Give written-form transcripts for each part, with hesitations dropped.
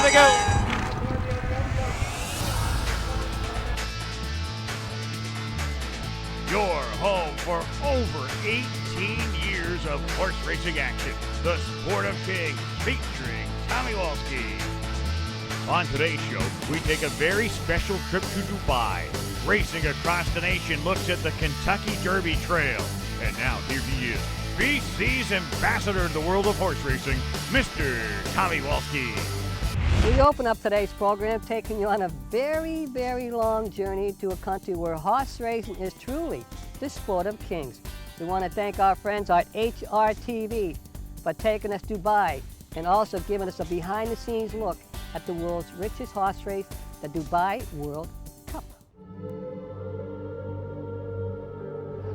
they go. Your home for over 18 years of horse racing action. The Sport of Kings, featuring Tommy Walski. On today's show, we take a very special trip to Dubai. Racing across the nation looks at the Kentucky Derby Trail. And now, here he is, BC's ambassador to the world of horse racing, Mr. Tommy Walski. We open up today's program taking you on a very, very long journey to a country where horse racing is truly the sport of kings. We want to thank our friends at HRTV for taking us to Dubai and also giving us a behind-the-scenes look at the world's richest horse race, the Dubai World Cup.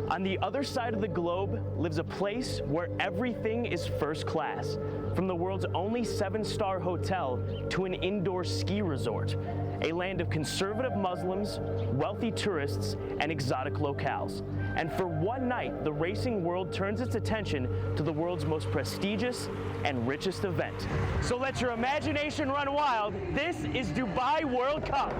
On the other side of the globe lives a place where everything is first class. From the world's only 7-star hotel to an indoor ski resort. A land of conservative Muslims, wealthy tourists, and exotic locales. And for one night, the racing world turns its attention to the world's most prestigious and richest event. So let your imagination run wild. This is Dubai World Cup.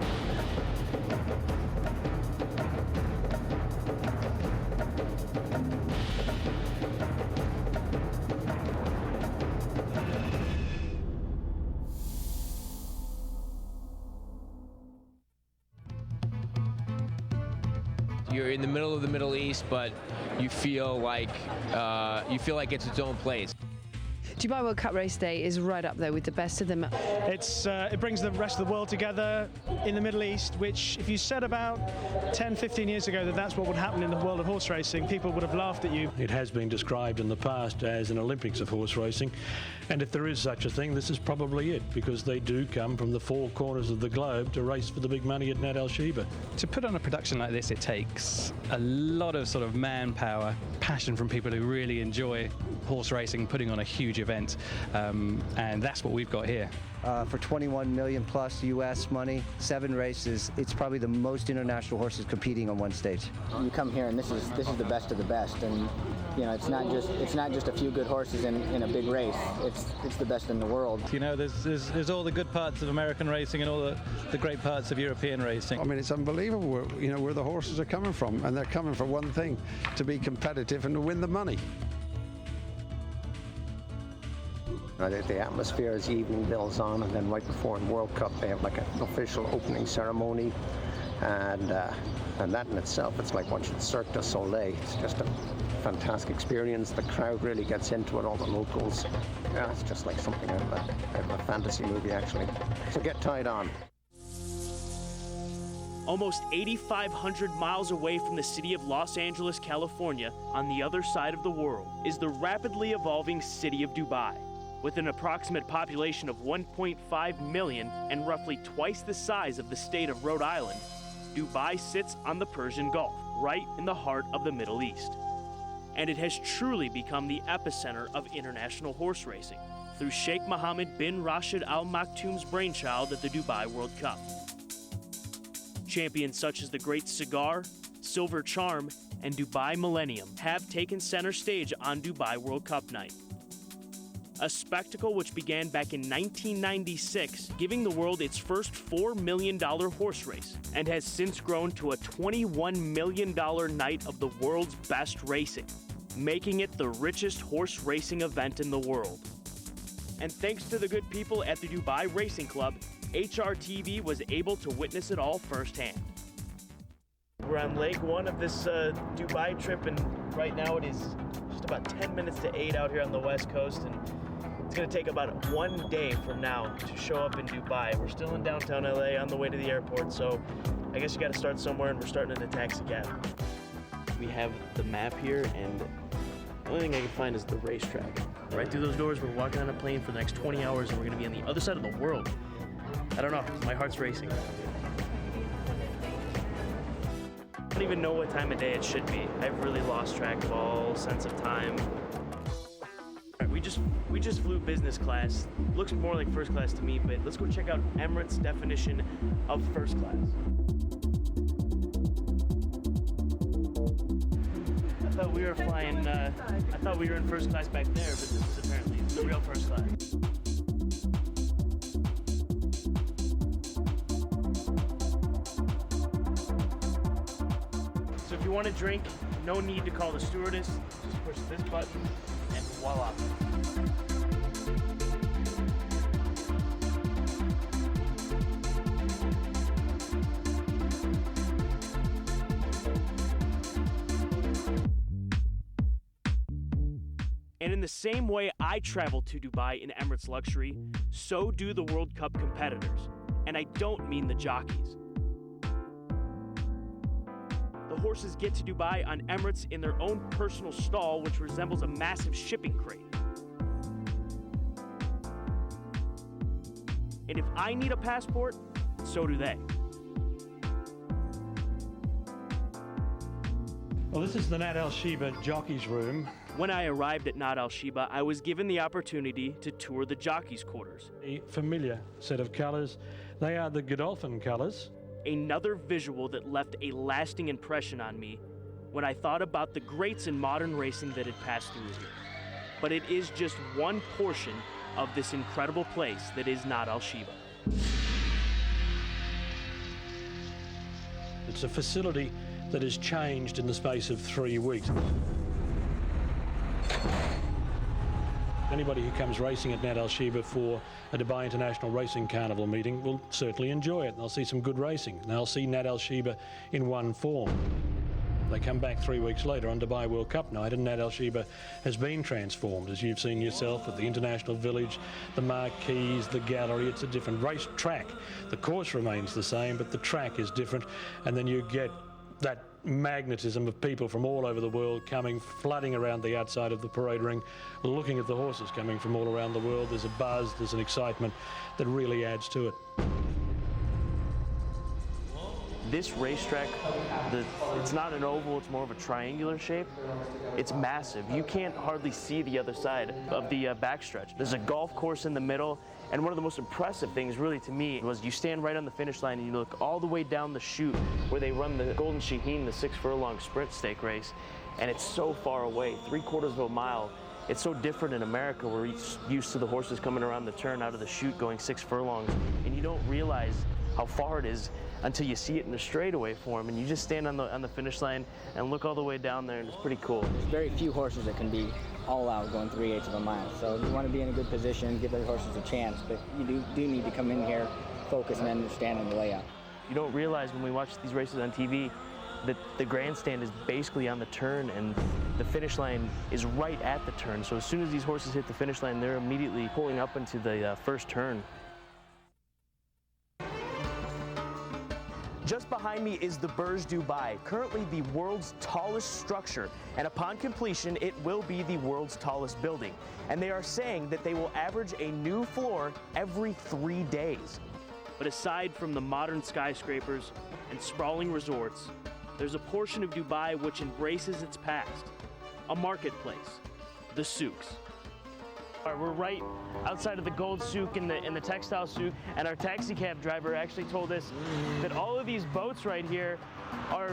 You're in the middle of the Middle East, but you feel like it's its own place. Dubai World Cup race day is right up there with the best of them. It brings the rest of the world together in the Middle East, which if you said about 10, 15 years ago that that's what would happen in the world of horse racing, people would have laughed at you. It has been described in the past as an Olympics of horse racing, and if there is such a thing, this is probably it, because they do come from the 4 corners of the globe to race for the big money at Nat Al Sheba. To put on a production like this, it takes a lot of sort of manpower, passion from people who really enjoy horse racing, putting on a huge event, and that's what we've got here. For 21 million plus US money, 7 races, it's probably the most international horses competing on one stage. You come here and this is the best of the best, and you know it's not just a few good horses in a big race. It's the best in the world. You know, there's all the good parts of American racing and all the great parts of European racing. I mean, it's unbelievable where the horses are coming from, and they're coming for one thing: to be competitive and to win the money. The atmosphere as the evening builds on, and then right before in World Cup they have like an official opening ceremony, and that in itself, it's like watching Cirque du Soleil. It's just a fantastic experience. The crowd really gets into it, all the locals. Yeah, it's just like something out of a fantasy movie actually. So get tied on. Almost 8,500 miles away from the city of Los Angeles, California, on the other side of the world, is the rapidly evolving city of Dubai. With an approximate population of 1.5 million and roughly twice the size of the state of Rhode Island, Dubai sits on the Persian Gulf, right in the heart of the Middle East. And it has truly become the epicenter of international horse racing, through Sheikh Mohammed bin Rashid Al Maktoum's brainchild at the Dubai World Cup. Champions such as the Great Cigar, Silver Charm, and Dubai Millennium have taken center stage on Dubai World Cup night. A spectacle which began back in 1996, giving the world its first $4 million horse race, and has since grown to a $21 million night of the world's best racing, making it the richest horse racing event in the world. And thanks to the good people at the Dubai Racing Club, HRTV was able to witness it all firsthand. We're on leg 1 of this Dubai trip, and right now it is just about 10 minutes to 8 out here on the West Coast, and it's going to take about 1 day from now to show up in Dubai. We're still in downtown LA on the way to the airport, so I guess you got to start somewhere, and we're starting in a taxi cab. We have the map here, and the only thing I can find is the racetrack. Right through those doors, we're walking on a plane for the next 20 hours, and we're going to be on the other side of the world. I don't know, my heart's racing. I don't even know what time of day it should be. I've really lost track of all sense of time. We just flew business class. Looks more like first class to me, but let's go check out Emirates' definition of first class. I thought we were flying, I thought we were in first class back there, but this is apparently the real first class. you want a drink, no need to call the stewardess. Just push this button and voila. And in the same way I travel to Dubai in Emirates Luxury, so do the World Cup competitors. And I don't mean the jockeys. The horses get to Dubai on Emirates in their own personal stall, which resembles a massive shipping crate. And if I need a passport, so do they. Well, this is the Nat Al Sheba jockey's room. When I arrived at Nad Al Sheba, I was given the opportunity to tour the jockeys' quarters. A familiar set of colours. They are the Godolphin colours. Another visual that left a lasting impression on me when I thought about the greats in modern racing that had passed through here. But it is just one portion of this incredible place that is Nad Al Sheba. It's a facility that has changed in the space of 3 weeks. Anybody who comes racing at Nad Al Sheba for a Dubai International Racing Carnival meeting will certainly enjoy it. They'll see some good racing. They'll see Nad Al Sheba in one form. They come back 3 weeks later on Dubai World Cup night and Nad Al Sheba has been transformed, as you've seen yourself, with the International Village, the marquees, the gallery. It's a different race track. The course remains the same, but the track is different, and then you get that magnetism of people from all over the world coming, flooding around the outside of the parade ring, looking at the horses coming from all around the world. There's a buzz, there's an excitement that really adds to it. This racetrack, it's not an oval, it's more of a triangular shape. It's massive. You can't hardly see the other side of the backstretch. There's a golf course in the middle, and one of the most impressive things really to me was you stand right on the finish line and you look all the way down the chute where they run the Golden Shaheen, the 6 furlong sprint stake race, and it's so far away, 3/4 of a mile. It's so different in America. We're used to the horses coming around the turn out of the chute going 6 furlongs, and you don't realize how far it is until you see it in the straightaway form, and you just stand on the finish line and look all the way down there, and it's pretty cool. There's very few horses that can be all out going 3/8 of a mile, so you want to be in a good position, give the horses a chance, but you do need to come in here, focus, and understand the layout. You don't realize when we watch these races on TV that the grandstand is basically on the turn and the finish line is right at the turn. So as soon as these horses hit the finish line, they're immediately pulling up into the first turn. Just behind me is the Burj Dubai, currently the world's tallest structure, and upon completion, it will be the world's tallest building. And they are saying that they will average a new floor every 3 days. But aside from the modern skyscrapers and sprawling resorts, there's a portion of Dubai which embraces its past, a marketplace, the souks. We're right outside of the gold souk and the textile souk, and our taxi cab driver actually told us that all of these boats right here are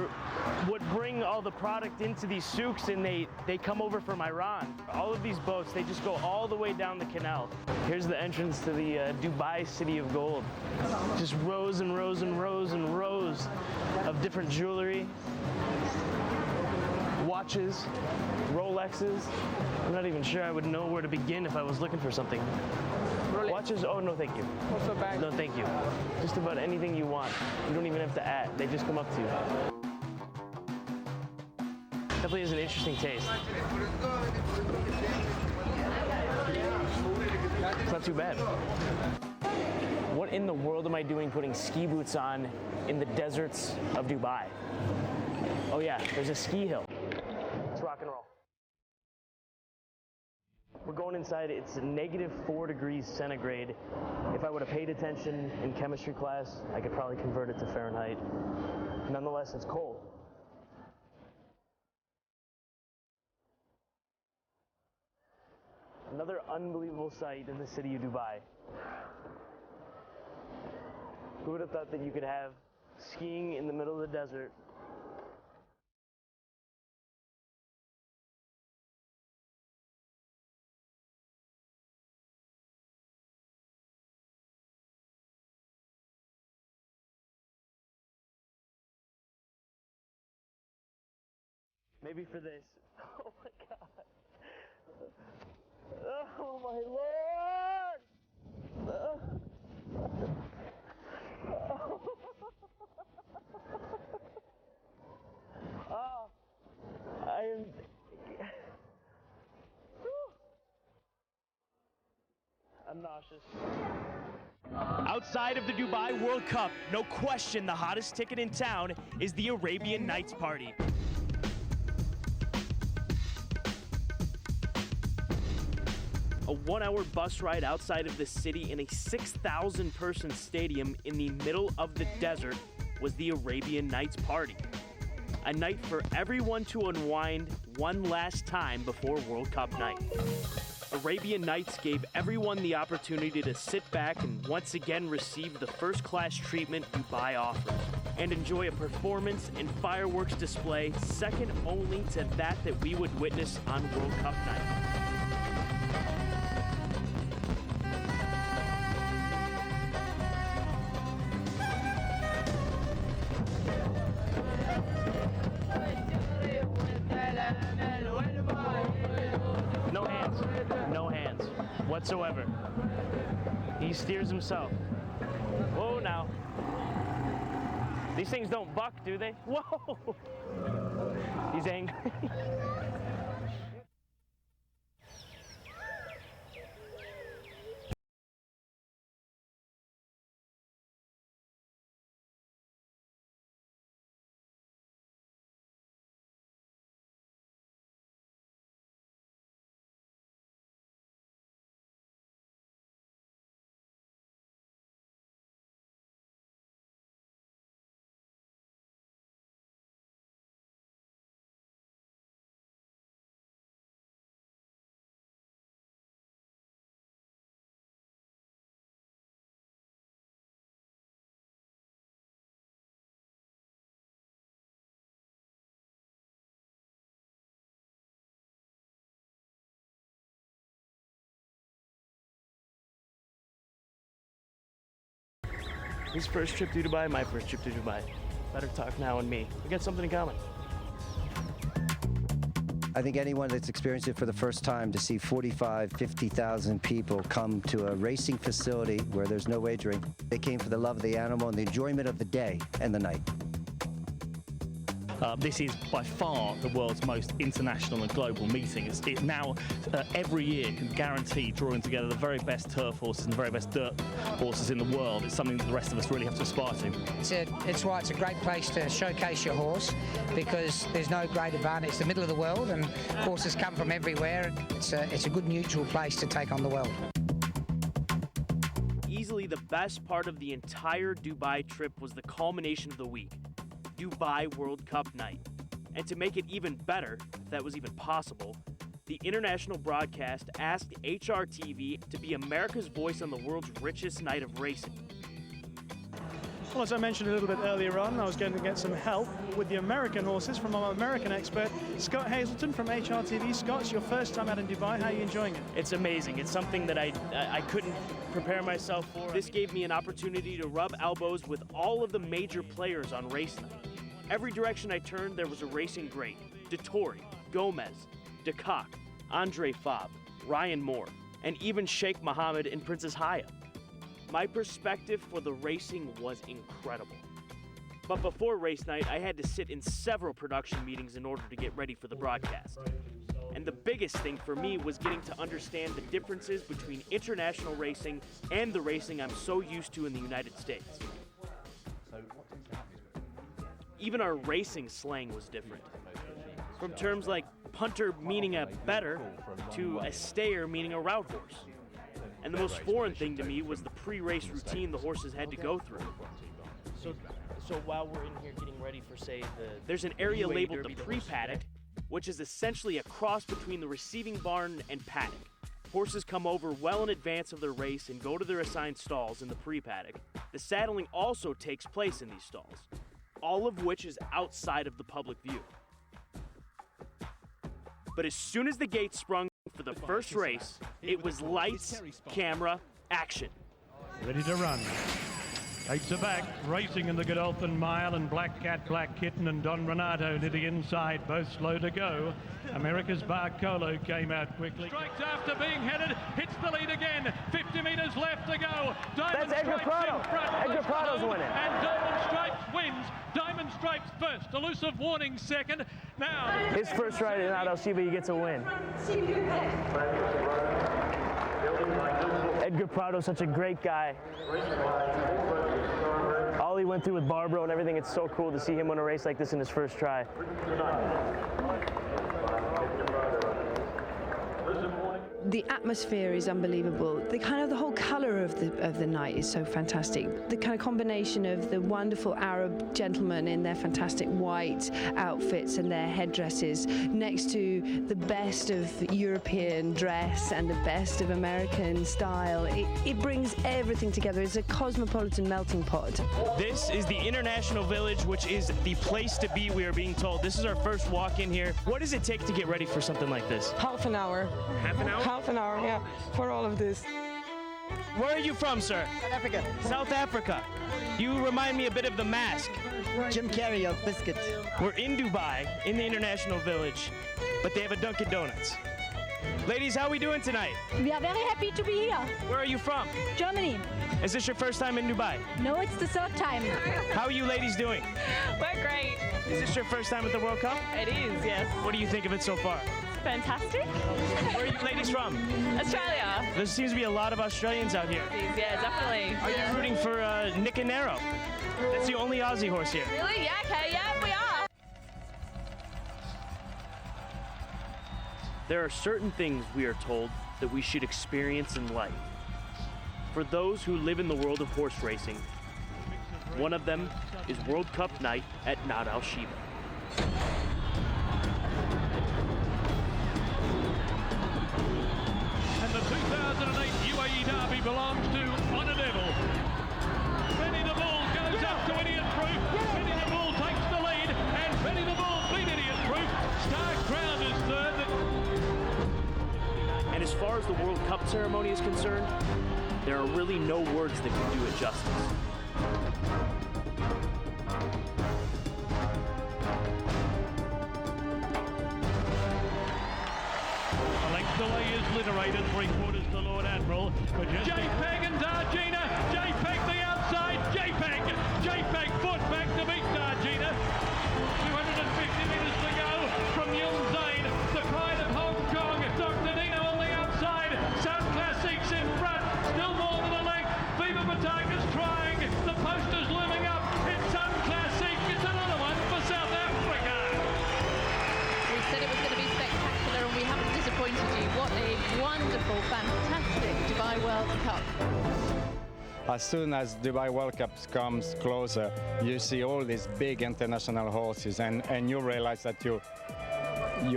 what bring all the product into these souks, and they come over from Iran. All of these boats, they just go all the way down the canal. Here's the entrance to the Dubai City of Gold. Just rows and rows and rows and rows of different jewelry, watches, Rolexes. I'm not even sure I would know where to begin if I was looking for something. Watches? Oh, no, thank you. Also bags? No, thank you. Just about anything you want. You don't even have to add. They just come up to you. Definitely has an interesting taste. It's not too bad. What in the world am I doing putting ski boots on in the deserts of Dubai? Oh yeah, there's a ski hill. Let's rock and roll. We're going inside. It's -4 degrees centigrade. If I would have paid attention in chemistry class, I could probably convert it to Fahrenheit. Nonetheless, it's cold. Another unbelievable sight in the city of Dubai. Who would have thought that you could have skiing in the middle of the desert Maybe for this. Oh my God. Oh my Lord. Oh, I am. I'm nauseous. Outside of the Dubai World Cup, no question the hottest ticket in town is the Arabian Nights Party. A 1-hour bus ride outside of the city in a 6,000-person stadium in the middle of the desert was the Arabian Nights Party. A night for everyone to unwind one last time before World Cup night. Arabian Nights gave everyone the opportunity to sit back and once again receive the first-class treatment Dubai offers and enjoy a performance and fireworks display second only to that we would witness on World Cup night. No hands whatsoever. He steers himself. Whoa, now. These things don't buck, do they? Whoa! He's angry. His first trip to Dubai, my first trip to Dubai. Better talk now and me. We got something in common. I think anyone that's experienced it for the first time, to see 45, 50,000 people come to a racing facility where there's no wagering, they came for the love of the animal and the enjoyment of the day and the night. This is by far the world's most international and global meeting. It's now every year can guarantee drawing together the very best turf horses and the very best dirt horses in the world. It's something that the rest of us really have to aspire to. It's why it's a great place to showcase your horse, because there's no great advantage. It's the middle of the world and horses come from everywhere. It's a good neutral place to take on the world. Easily the best part of the entire Dubai trip was the culmination of the week. Dubai World Cup night. And to make it even better, if that was even possible, the international broadcast asked HRTV to be America's voice on the world's richest night of racing. Well, as I mentioned a little bit earlier on, I was going to get some help with the American horses from our American expert, Scott Hazelton from HRTV. Scott, it's your first time out in Dubai. How are you enjoying it? It's amazing. It's something that I couldn't prepare myself for. This gave me an opportunity to rub elbows with all of the major players on race night. Every direction I turned, there was a racing great. Dettori, Gomez, DeCock, Andre Fabre, Ryan Moore, and even Sheikh Mohammed and Princess Haya. My perspective for the racing was incredible. But before race night, I had to sit in several production meetings in order to get ready for the broadcast. And the biggest thing for me was getting to understand the differences between international racing and the racing I'm so used to in the United States. Even our racing slang was different. From terms like punter meaning a better to a stayer meaning a route horse. And the most foreign thing to me was the pre-race routine the horses had to go through. So while we're in here getting ready for, say, there's an area labeled the pre-paddock, which is essentially a cross between the receiving barn and paddock. Horses come over well in advance of their race and go to their assigned stalls in the pre-paddock. The saddling also takes place in these stalls, all of which is outside of the public view. But as soon as the gate sprung for the first race, it was lights, camera, action. Ready to run. Eights are back, racing in the Godolphin Mile, and Black Cat, Black Kitten and Don Renato to the inside, both slow to go. America's Barcolo came out quickly. Strikes after being headed, hits the lead again. 50 metres left to go. Diamond That's Edgar Stripes Prado. in front. Edgar Prado's winning. And Diamond Stripes wins. Diamond Stripes first. Elusive Warning second. Now his first ride in El Shiba, he gets a win. Edgar Prado's such a great guy. All he went through with Barbaro and everything, it's so cool to see him win a race like this in his first try. The atmosphere is unbelievable. The whole colour of the night is so fantastic. The kind of combination of the wonderful Arab gentlemen in their fantastic white outfits and their headdresses next to the best of European dress and the best of American style. It brings everything together. It's a cosmopolitan melting pot. This is the International Village, which is the place to be, we are being told. This is our first walk in here. What does it take to get ready for something like this? Half an hour. Half an hour? Half an hour, yeah, for all of this. Where are you from, sir? South Africa. South Africa. You remind me a bit of The Mask. Jim Carrey of Biscuit. We're in Dubai, in the International Village, but they have a Dunkin' Donuts. Ladies, how are we doing tonight? We are very happy to be here. Where are you from? Germany. Is this your first time in Dubai? No, it's the third time. How are you ladies doing? We're great. Is this your first time at the World Cup? It is, yes. What do you think of it so far? Fantastic. Where are you ladies from? Australia. There seems to be a lot of Australians out here. Yeah, definitely. Are you rooting for Nick and Nero? That's the only Aussie horse here. Really? Yeah, okay, yeah, we are. There are certain things, we are told, that we should experience in life. For those who live in the world of horse racing, one of them is World Cup night at Nad Al Shiba. And the 2008 UAE Derby belongs to Honor Devil. Benny the Bull goes up to Idiot Proof. Benny the Bull takes the lead, and Benny the Bull beat Idiot Proof. Star Crown is third. And as far as the World Cup ceremony is concerned, there are really no words that can do it justice. A length delay is literated, 3/4 to Lord Admiral. But JPEG and Dargina. JPEG the outside. JPEG foot back to beat Dargina. 250 metres to go from Yun Zain. The pride of Hong Kong. Dr. Dino on the outside. Sun Classics in front. Still more than a length. Viva Bataka's trying. The poster's looming up. It's Sun Classic. It's another one for South Africa. We said it was going to be spectacular and we haven't disappointed you. What a wonderful, fantastic Dubai World Cup. As soon as Dubai World Cup comes closer, you see all these big international horses and you realize that you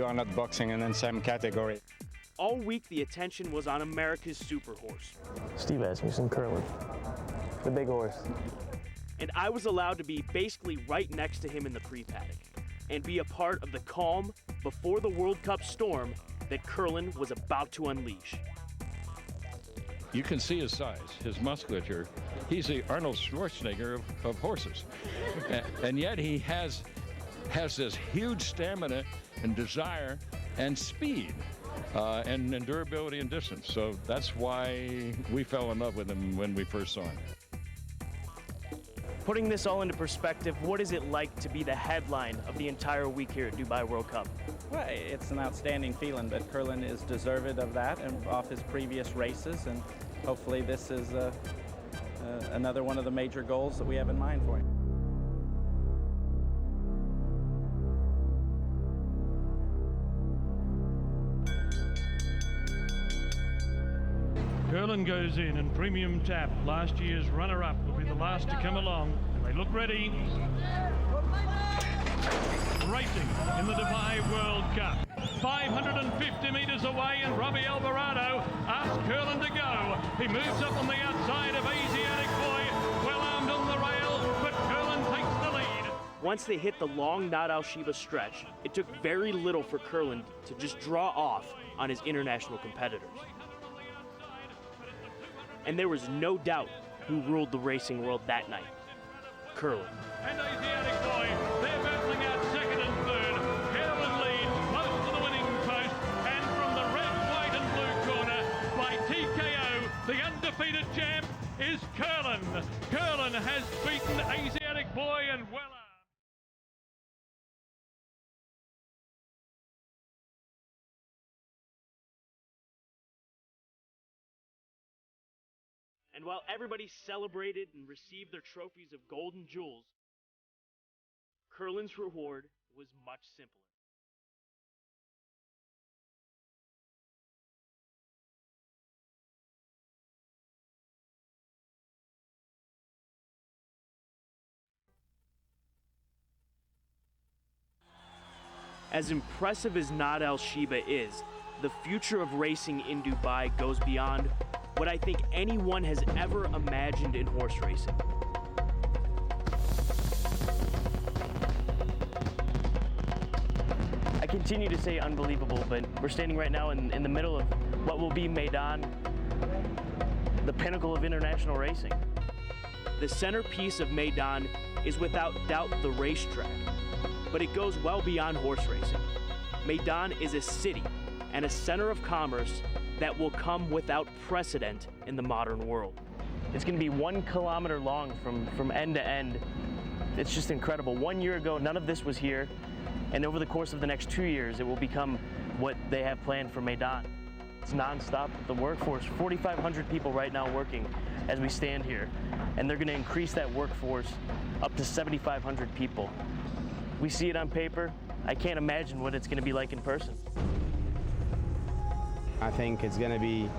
are not boxing in the same category. All week, the attention was on America's super horse. Steve asked me some Curlin, the big horse. And I was allowed to be basically right next to him in the pre-paddock and be a part of the calm before the World Cup storm that Curlin was about to unleash. You can see his size, his musculature. He's the Arnold Schwarzenegger of horses. And yet he has this huge stamina and desire and speed and durability and distance. So that's why we fell in love with him when we first saw him. Putting this all into perspective, what is it like to be the headline of the entire week here at Dubai World Cup? Well, it's an outstanding feeling, but Curlin is deserved of that and off his previous races, and hopefully this is another one of the major goals that we have in mind for him. Curlin goes in and Premium Tap, last year's runner-up, will be the last to come along. And they look ready. Racing in the Dubai World Cup. 550 metres away and Robbie Alvarado asks Curlin to go. He moves up on the outside of Asiatic Boy, well armed on the rail, but Curlin takes the lead. Once they hit the long Nad Al Shiba stretch, it took very little for Curlin to just draw off on his international competitors. And there was no doubt who ruled the racing world that night, Curlin. And Asiatic Boy, they're battling out second and third. Curlin leads close to the winning post, and from the red, white and blue corner, by TKO, the undefeated champ is Curlin. Curlin has beaten Asiatic Boy and well. And while everybody celebrated and received their trophies of gold and jewels, Curlin's reward was much simpler. As impressive as Nad Al Sheba is, the future of racing in Dubai goes beyond what I think anyone has ever imagined in horse racing. I continue to say unbelievable, but we're standing right now in the middle of what will be Maidan, the pinnacle of international racing. The centerpiece of Maidan is without doubt the racetrack, but it goes well beyond horse racing. Maidan is a city and a center of commerce that will come without precedent in the modern world. It's going to be 1 kilometer long from end to end. It's just incredible. 1 year ago, none of this was here, and over the course of the next 2 years, it will become what they have planned for Maidan. It's nonstop. The workforce, 4,500 people right now working as we stand here, and they're going to increase that workforce up to 7,500 people. We see it on paper. I can't imagine what it's going to be like in person. I think it's going to be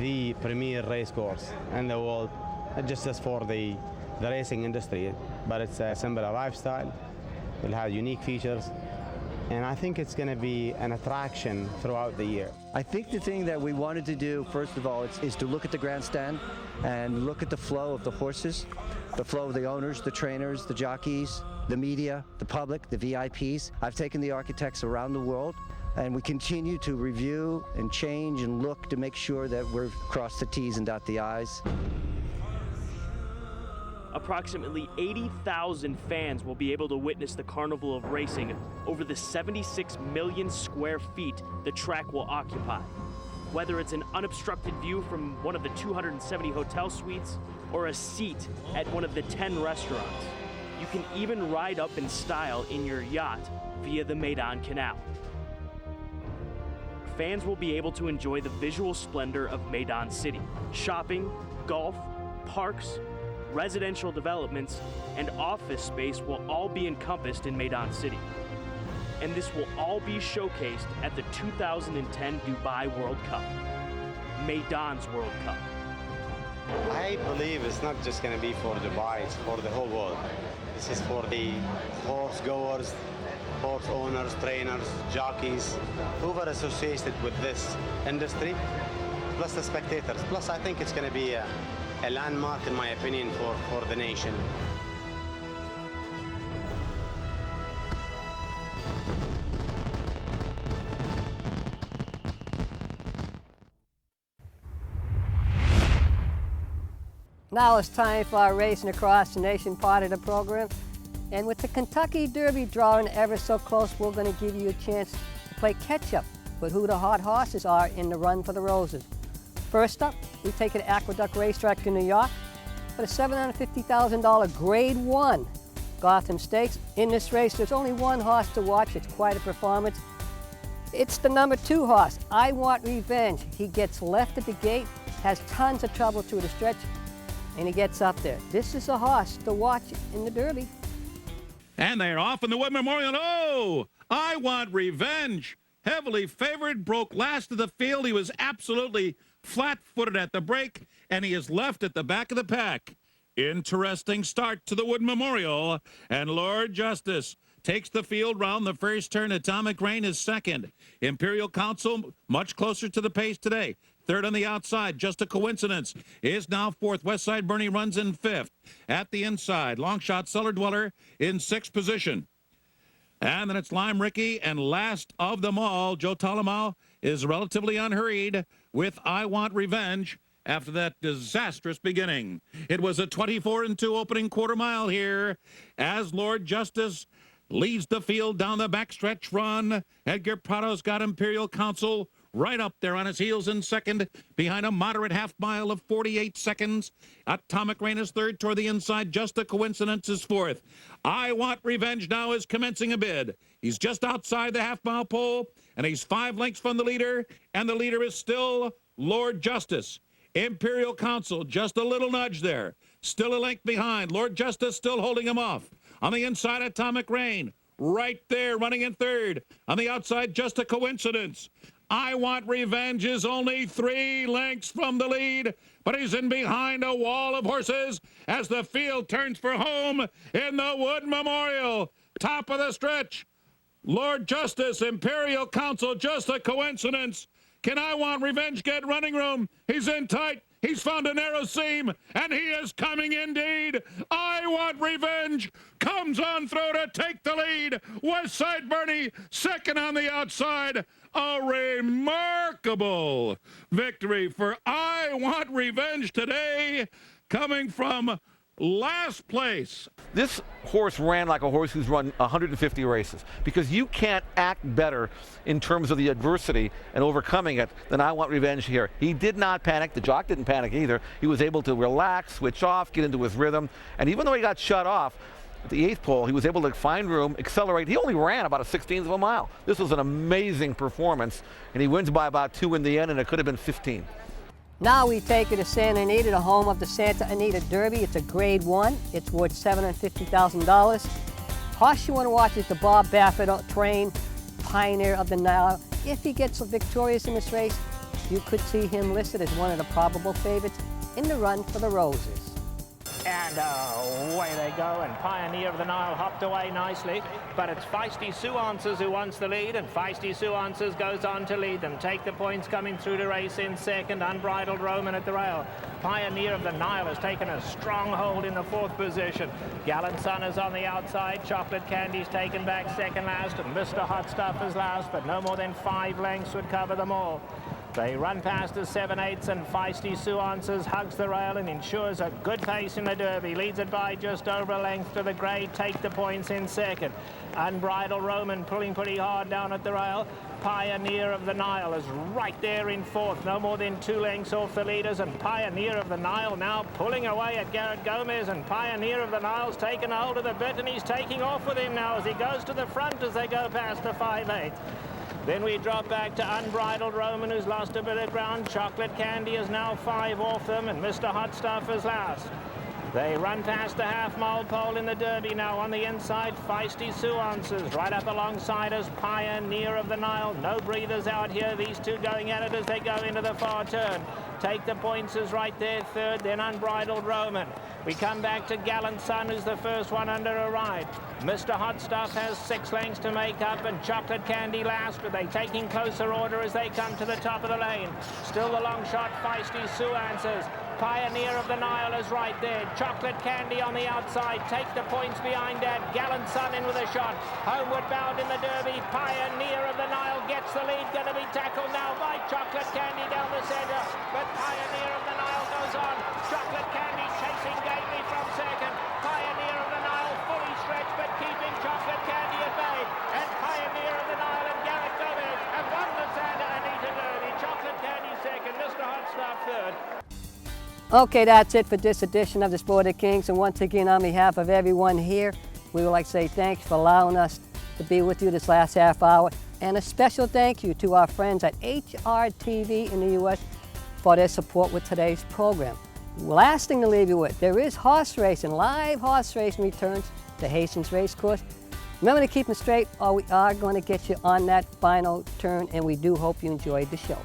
the premier race course in the world, not just as for the racing industry, but it's a similar lifestyle. It'll have unique features, and I think it's going to be an attraction throughout the year. I think the thing that we wanted to do, first of all, is to look at the grandstand and look at the flow of the horses, the flow of the owners, the trainers, the jockeys, the media, the public, the VIPs. I've taken the architects around the world, and we continue to review and change and look to make sure that we're cross the T's and dot the I's. Approximately 80,000 fans will be able to witness the Carnival of Racing over the 76 million square feet the track will occupy. Whether it's an unobstructed view from one of the 270 hotel suites or a seat at one of the 10 restaurants, you can even ride up in style in your yacht via the Maidan Canal. Fans will be able to enjoy the visual splendor of Maidan City. Shopping, golf, parks, residential developments, and office space will all be encompassed in Maidan City. And this will all be showcased at the 2010 Dubai World Cup, Maidan's World Cup. I believe it's not just going to be for Dubai, it's for the whole world. This is for the horse goers, horse owners, trainers, jockeys, whoever associated with this industry, plus the spectators. Plus, I think it's going to be a landmark, in my opinion, for the nation. Now it's time for our Racing Across the Nation part of the program. And with the Kentucky Derby drawing ever so close, we're going to give you a chance to play catch-up with who the hot horses are in the run for the Roses. First up, we take it to Aqueduct Racetrack in New York for the $750,000 Grade 1 Gotham Stakes. In this race, there's only one horse to watch. It's quite a performance. It's the number 2 horse, I Want Revenge. He gets left at the gate, has tons of trouble through the stretch, and he gets up there. This is a horse to watch in the Derby. And they're off in the Wood Memorial. Oh, I Want Revenge. Heavily favored, broke last of the field. He was absolutely flat-footed at the break, and he is left at the back of the pack. Interesting start to the Wood Memorial, and Lord Justice takes the field round the first turn. Atomic Rain is second. Imperial Council much closer to the pace today. Third on the outside, Just a Coincidence, is now fourth. Westside Bernie runs in fifth. At the inside, Longshot Cellar Dweller in sixth position. And then it's Lime Ricky, and last of them all, Joe Talamau is relatively unhurried with I Want Revenge. after that disastrous beginning. It was a 24-2 opening quarter mile here as Lord Justice leads the field down the backstretch run. Edgar Prado's got Imperial Council right up there on his heels in second, behind a moderate half mile of 48 seconds. Atomic Rain is third toward the inside. Just a Coincidence is fourth. I Want Revenge now is commencing a bid. He's just outside the half-mile pole, and he's 5 lengths from the leader, and the leader is still Lord Justice. Imperial Council, just a little nudge there. Still a length behind. Lord Justice still holding him off. On the inside, Atomic Rain, right there, running in third. On the outside, Just a Coincidence. I Want Revenge is only 3 lengths from the lead, but he's in behind a wall of horses as the field turns for home in the Wood Memorial. Top of the stretch, Lord Justice, Imperial Council, Just a Coincidence. Can I Want Revenge get running room? He's in tight. He's found a narrow seam, and he is coming indeed. I Want Revenge comes on through to take the lead. West Side Bernie, second on the outside. A remarkable victory for I Want Revenge today, coming from last place. This horse ran like a horse who's run 150 races, because you can't act better in terms of the adversity and overcoming it than I Want Revenge here. He did not panic. The jock didn't panic either. He was able to relax, switch off, get into his rhythm, and even though he got shut off at the 8th pole, he was able to find room, accelerate. He only ran about a 16th of a mile. This was an amazing performance, and he wins by about 2 in the end, and it could have been 15. Now we take you to Santa Anita, the home of the Santa Anita Derby. It's a Grade 1. It's worth $750,000. Horse you want to watch is the Bob Baffert train, Pioneer of the Nile. If he gets victorious in this race, you could see him listed as one of the probable favorites in the run for the Roses. And away they go, and Pioneer of the Nile hopped away nicely, but it's Feisty Sue Answers who wants the lead, and Feisty Sue Answers goes on to lead them. Take the points coming through the race in second. Unbridled Roman at the rail. Pioneer of the Nile has taken a strong hold in the 4th position. Gallant Sun is on the outside. Chocolate Candy's taken back second last, and Mr. Hot Stuff is last, but no more than 5 lengths would cover them all. They run past the 7/8, and Feisty Sue Answers hugs the rail and ensures a good pace in the Derby. Leads it by just over a length to the grey. Take the points in second. Unbridled Roman pulling pretty hard down at the rail. Pioneer of the Nile is right there in 4th, no more than 2 lengths off the leaders, and Pioneer of the Nile now pulling away at Garrett Gomez, and Pioneer of the Nile's taken hold of the bit, and he's taking off with him now as he goes to the front as they go past the 5/8. Then we drop back to Unbridled Roman, who's lost a bit of ground. Chocolate Candy is now 5 off them, and Mr. Hot Stuff is last. They run past the half-mile pole in the Derby now. On the inside, Feisty Sue Answers. Right up alongside us, Pioneer of the Nile. No breathers out here. These two going at it as they go into the far turn. Take the points is right there, third, then Unbridled Roman. We come back to Gallant Sun, who's the first one under a ride. Mr. Hot Stuff has 6 lengths to make up, and Chocolate Candy last, but they taking closer order as they come to the top of the lane. Still the long shot, Feisty Sue Answers. Pioneer of the Nile is right there. Chocolate Candy on the outside. Take the points behind that. Gallant Sun in with a shot. Homeward bound in the Derby. Pioneer of the Nile gets the lead. Going to be tackled now by Chocolate Candy down the center. But Pioneer of the Nile goes on. Chocolate Candy chasing gamely from second. Pioneer of the Nile fully stretched, but keeping Chocolate Candy at bay. And Pioneer of the Nile and Garrett Gomez have won the Santa Anita Derby. Chocolate Candy second. Mr. Hot Stuff third. Okay, that's it for this edition of the Sport of Kings. And once again, on behalf of everyone here, we would like to say thanks for allowing us to be with you this last half hour. And a special thank you to our friends at HRTV in the U.S. for their support with today's program. Last thing to leave you with, there is horse racing, live horse racing returns to Hastings Racecourse. Remember to keep them straight, or we are going to get you on that final turn, and we do hope you enjoyed the show.